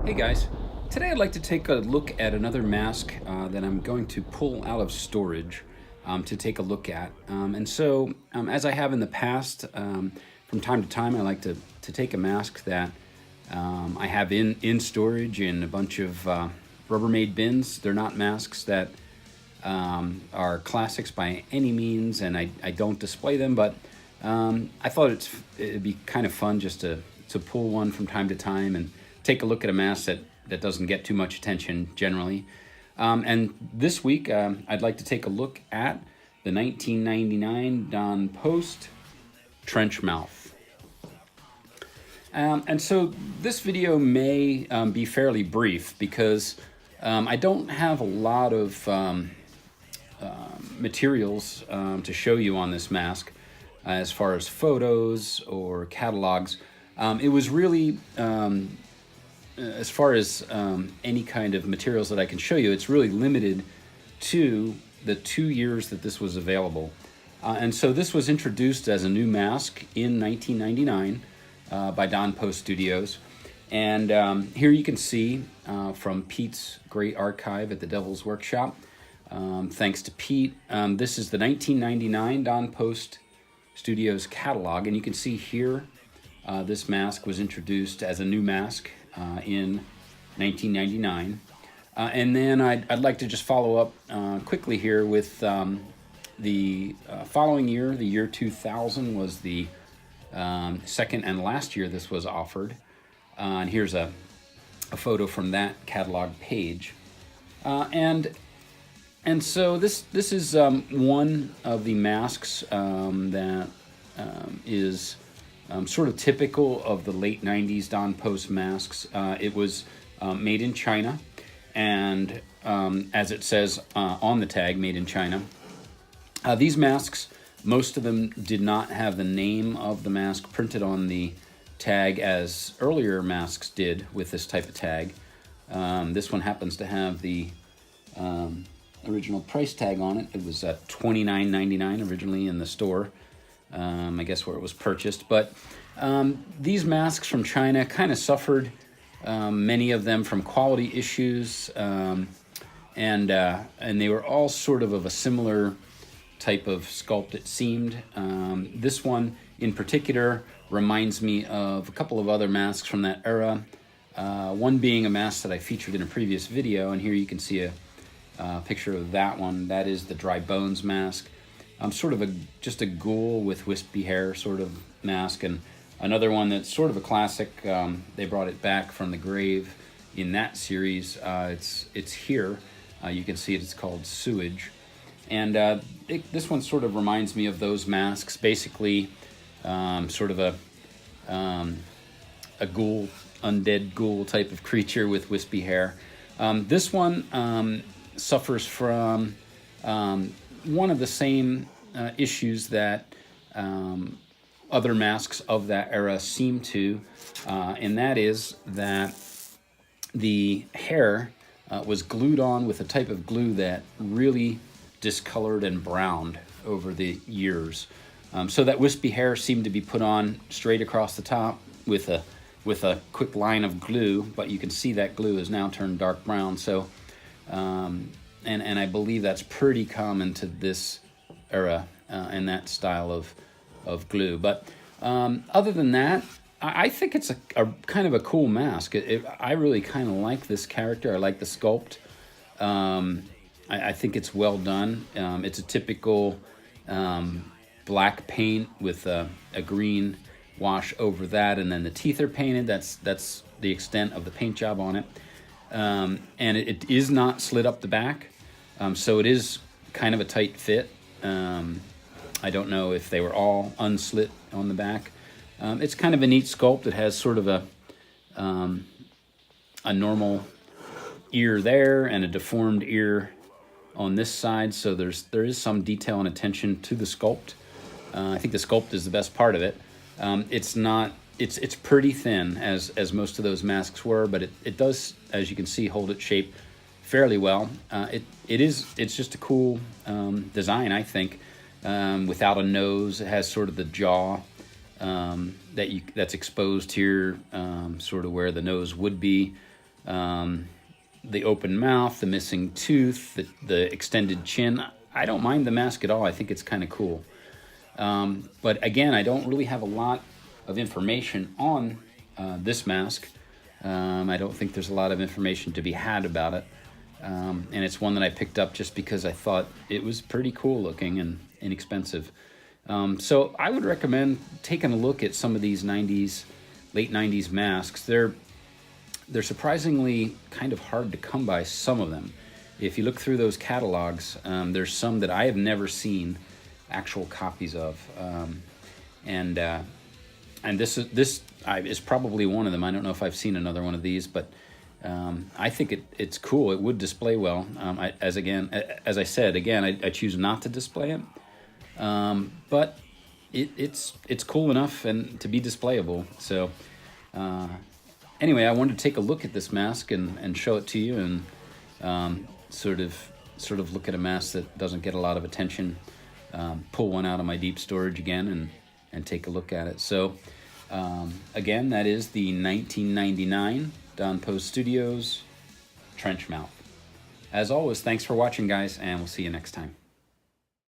Hey guys, today I'd like to take a look at another mask that I'm going to pull out of storage to take a look at. As I have in the past, from time to time I like to take a mask that I have in storage in a bunch of Rubbermaid bins. They're not masks that are classics by any means, and I don't display them, but I thought it'd be kind of fun just to pull one from time to time and take a look at a mask that doesn't get too much attention generally. And this week, I'd like to take a look at the 1999 Don Post Trench Mouth. And so this video may be fairly brief because I don't have a lot of materials to show you on this mask as far as photos or catalogs. It was really as far as any kind of materials that I can show you, it's really limited to the 2 years that this was available. And so this was introduced as a new mask in 1999 by Don Post Studios. And here you can see from Pete's great archive at the Devil's Workshop. Thanks to Pete. This is the 1999 Don Post Studios catalog. And you can see here this mask was introduced as a new mask in 1999. And then I'd like to just follow up quickly here with the following year. The year 2000 was the second and last year this was offered. And here's a photo from that catalog page. And so this is one of the masks that is sort of typical of the late 90s Don Post masks. It was made in China, and as it says on the tag, made in China. These masks, most of them did not have the name of the mask printed on the tag as earlier masks did with this type of tag. This one happens to have the original price tag on it. It was $29.99 originally in the store. I guess where it was purchased. But these masks from China kind of suffered, many of them, from quality issues, and they were all sort of a similar type of sculpt, it seemed. This one in particular reminds me of a couple of other masks from that era, one being a mask that I featured in a previous video, and here you can see a picture of that one. That is the Dry Bones mask. Sort of just a ghoul with wispy hair sort of mask, and another one that's sort of a classic. They brought it back from the grave in that series. It's here. You can see it. It's called Sewage, and this one sort of reminds me of those masks. Basically, sort of a ghoul, undead ghoul type of creature with wispy hair. This one suffers from one of the same issues that other masks of that era seem to, and that is that the hair was glued on with a type of glue that really discolored and browned over the years. So that wispy hair seemed to be put on straight across the top with a quick line of glue, but you can see that glue is now turned dark brown. So and I believe that's pretty common to this era and that style of glue. But other than that, I think it's a kind of a cool mask. I really kind of like this character. I like the sculpt. I think it's well done. It's a typical black paint with a green wash over that, and then the teeth are painted. That's the extent of the paint job on it. And it is not slid up the back. So it is kind of a tight fit. I don't know if they were all unslit on the back. It's kind of a neat sculpt. It has sort of a normal ear there and a deformed ear on this side. So there is some detail and attention to the sculpt. I think the sculpt is the best part of it. It's pretty thin as most of those masks were, but it does, as you can see, hold its shape fairly well. It's just a cool design, I think. Without a nose, it has sort of the jaw that's exposed here, sort of where the nose would be. the open mouth, the missing tooth, the extended chin. I don't mind the mask at all. I think it's kind of cool. But again, I don't really have a lot of information on this mask. I don't think there's a lot of information to be had about it. And it's one that I picked up just because I thought it was pretty cool looking and inexpensive. So I would recommend taking a look at some of these late 90s masks. They're surprisingly kind of hard to come by, some of them. If you look through those catalogs, there's some that I have never seen actual copies of. And this is probably one of them. I don't know if I've seen another one of these, but I think it's cool. It would display well. As I said, I choose not to display it. But it's cool enough and to be displayable. So anyway, I wanted to take a look at this mask and show it to you, and sort of look at a mask that doesn't get a lot of attention. Pull one out of my deep storage again and take a look at it. So again, that is the 1999 Don Post Studios Trench Mouth. As always, thanks for watching, guys, and we'll see you next time.